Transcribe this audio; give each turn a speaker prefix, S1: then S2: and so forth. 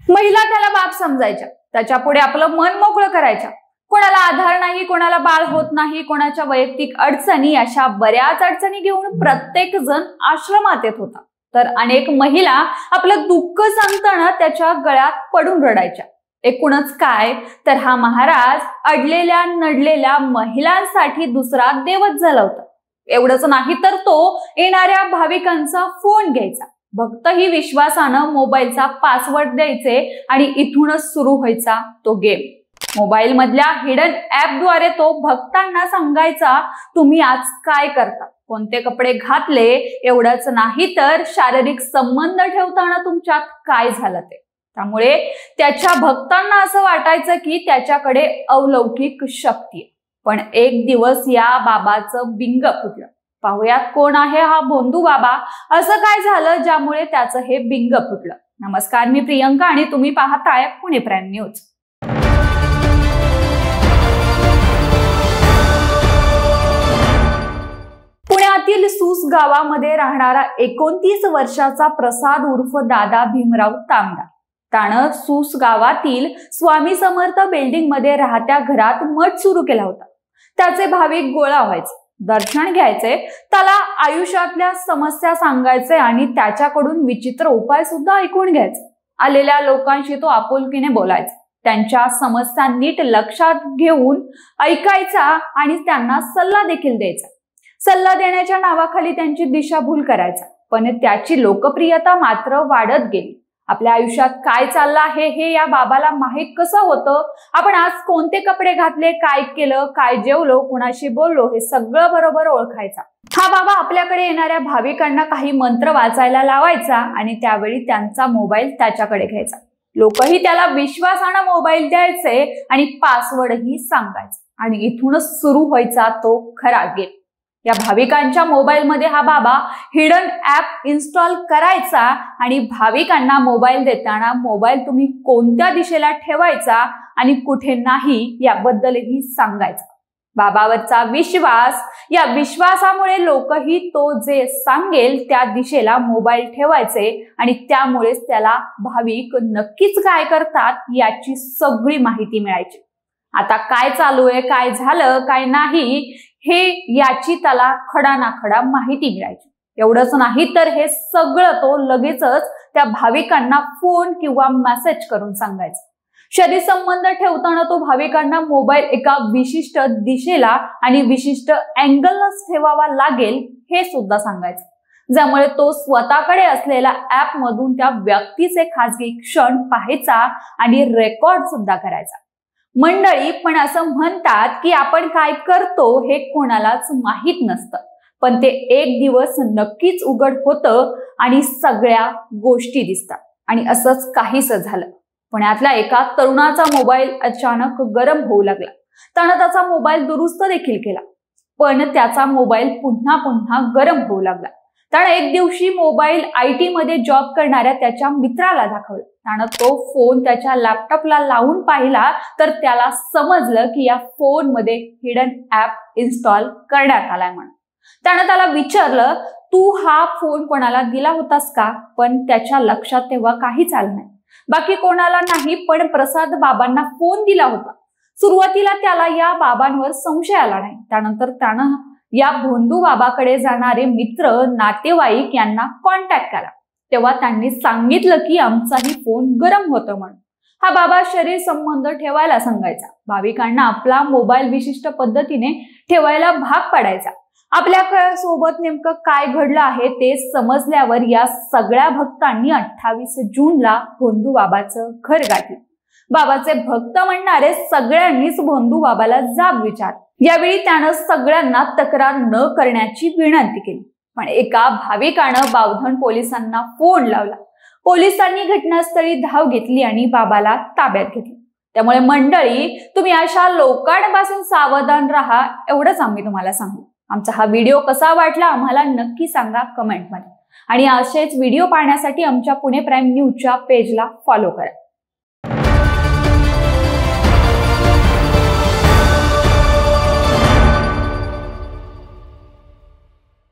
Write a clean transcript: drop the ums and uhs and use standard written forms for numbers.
S1: महिला त्याला बाप समजायच्या, त्याच्या पुढे आपलं मन मोकळं करायच्या. कोणाला आधार नाही, कोणाला बाळ होत नाही, कोणाच्या वैयक्तिक अडचणी, अशा बऱ्याच अडचणी घेऊन प्रत्येक जण आश्रमात येत होता. तर अनेक महिला आपलं दुःख सांगताना त्याच्या गळ्यात पडून रडायच्या. एकूणच काय तर हा महाराज अडलेल्या नडलेल्या महिलांसाठी दुसरा देवच झाला होता. एवढंच नाही तर तो येणाऱ्या भाविकांचा फोन घ्यायचा, भक्तही विश्वासानं मोबाईलचा पासवर्ड द्यायचे आणि इथूनच सुरू व्हायचा तो गेम. मोबाईल मधल्या हिडन ऍपद्वारे तो भक्तांना सांगायचा, तुम्ही आज काय करता, कोणते कपडे घातले, एवढंच नाही तर शारीरिक संबंध ठेवताना तुमच्यात काय झालं ते. त्यामुळे त्याच्या भक्तांना असं वाटायचं की त्याच्याकडे अलौकिक शक्ती आहे. पण एक दिवस या बाबाचं बिंग फुटलं. पाहुयात कोण आहे हा भोंदू बाबा, असं काय झालं ज्यामुळे त्याचं हे बिंग फुटलं. नमस्कार, मी प्रियंका आणि तुम्ही पाहताय पुणे प्राईम न्यूज. पुण्यातील सूस गावामध्ये राहणारा 29 वर्षाचा प्रसाद उर्फ दादा भीमराव तांबडा, त्यानं सूस गावातील स्वामी समर्थ बिल्डिंग मध्ये राहत्या घरात मठ सुरू केला होता. त्याचे भाविक गोळा व्हायचे, दर्शन घ्यायचे, त्याला आयुष्यातल्या समस्या सांगायचे आणि त्याच्याकडून विचित्र उपाय सुद्धा ऐकून घ्यायचे. आलेल्या लोकांशी तो आपुलकीने बोलायचा, त्यांच्या समस्या नीट लक्षात घेऊन ऐकायचा आणि त्यांना सल्ला देखील द्यायचा. सल्ला देण्याच्या नावाखाली त्यांची दिशाभूल करायचा, पण त्याची लोकप्रियता मात्र वाढत गेली. आपल्या आयुष्यात काय चाललं आहे हे या बाबाला माहित कसं होतं. आपण आज कोणते कपडे घातले, काय केलं, काय जेवलो, कुणाशी बोललो, हे सगळं बरोबर ओळखायचा. हा बाबा आपल्याकडे येणाऱ्या भाविकांना काही मंत्र वाचायला लावायचा आणि त्यावेळी त्यांचा मोबाईल त्याच्याकडे घ्यायचा. लोकही त्याला विश्वासानं मोबाईल द्यायचे आणि पासवर्डही सांगायचा आणि इथूनच सुरू व्हायचा तो खरा गेम. या भाविकांच्या मोबाईलमध्ये हा बाबा हिडन ऍप इन्स्टॉल करायचा आणि भाविकांना मोबाईल देताना मोबाईल तुम्ही कोणत्या दिशेला ठेवायचा आणि कुठे नाही याबद्दलही सांगायचा. बाबावरचा विश्वास, या विश्वासामुळे लोकही तो जे सांगेल त्या दिशेला मोबाईल ठेवायचे आणि त्यामुळेच त्याला भाविक नक्कीच काय करतात याची सगळी माहिती मिळायची. आता काय चालू आहे, काय झालं, काय नाही हे याची त्याला खडानाखडा माहिती मिळायची. एवढंच नाही तर हे सगळं तो लगेचच त्या भाविकांना फोन किंवा मेसेज करून सांगायचा. शरीर संबंध ठेवताना तो भाविकांना मोबाईल एका विशिष्ट दिशेला आणि विशिष्ट अँगललाच ठेवावा लागेल हे सुद्धा सांगायचं, ज्यामुळे तो स्वतःकडे असलेल्या ऍप मधून त्या व्यक्तीचे खासगी क्षण पाहायचा आणि रेकॉर्ड सुद्धा करायचा. मंडळी, पण असं म्हणतात की आपण काय करतो हे कोणालाच माहित नसतं, पण ते एक दिवस नक्कीच उघड होतं आणि सगळ्या गोष्टी दिसतात. आणि असंच काहीच झालं. पुण्यातल्या एका तरुणाचा मोबाईल अचानक गरम होऊ लागला. त्यानं त्याचा मोबाईल दुरुस्त देखील केला, पण त्याचा मोबाईल पुन्हा पुन्हा गरम होऊ लागला. त्यानं एक दिवशी मोबाईल IT मध्ये जॉब करणाऱ्या त्याच्या मित्राला दाखवला. त्यानं तो फोन त्याच्या लॅपटॉपला लावून पाहिला तर त्याला समजलं की या फोन मध्ये हिडन ऍप इन्स्टॉल करण्यात आलाय म्हणून. त्यानं त्याला विचारलं, तू हा फोन कोणाला दिला होतास का? पण त्याच्या लक्षात तेव्हा काहीच आलं नाही. बाकी कोणाला नाही, पण प्रसाद बाबांना फोन दिला होता. सुरुवातीला त्याला या बाबांवर संशय आला नाही. त्यानंतर त्यानं या भोंदू बाबाकडे जाणारे मित्र, नातेवाईक यांना कॉन्टॅक्ट केला. तेव्हा त्यांनी सांगितलं की आमचाही फोन गरम होतो म्हणून. हा बाबा शरीर संबंध ठेवायला सांगायचा. भाविकांना आपला मोबाईल विशिष्ट पद्धतीने ठेवायला भाग पाडायचा. आपल्या सोबत नेमकं काय घडलं आहे ते समजल्यावर या सगळ्या भक्तांनी 28 जूनला भोंदू बाबाचं घर गाठलं. बाबाचे भक्त म्हणणारे सगळ्यांनीच भोंदू बाबाला जाब विचार. यावेळी त्यानं सगळ्यांना तक्रार न करण्याची विनंती केली. पण एका भाविकानं बावधन पोलिसांना फोन लावला. पोलिसांनी घटनास्थळी धाव घेतली आणि बाबाला ताब्यात घेतलं. त्यामुळे मंडळी, तुम्ही अशा लोकांपासून सावधान राहा, एवढंच आम्ही तुम्हाला सांगू. आमचा हा व्हिडिओ कसा वाटला आम्हाला नक्की सांगा कमेंटमध्ये आणि असेच व्हिडिओ पाहण्यासाठी आमच्या पुणे प्राईम न्यूजच्या पेजला फॉलो करा.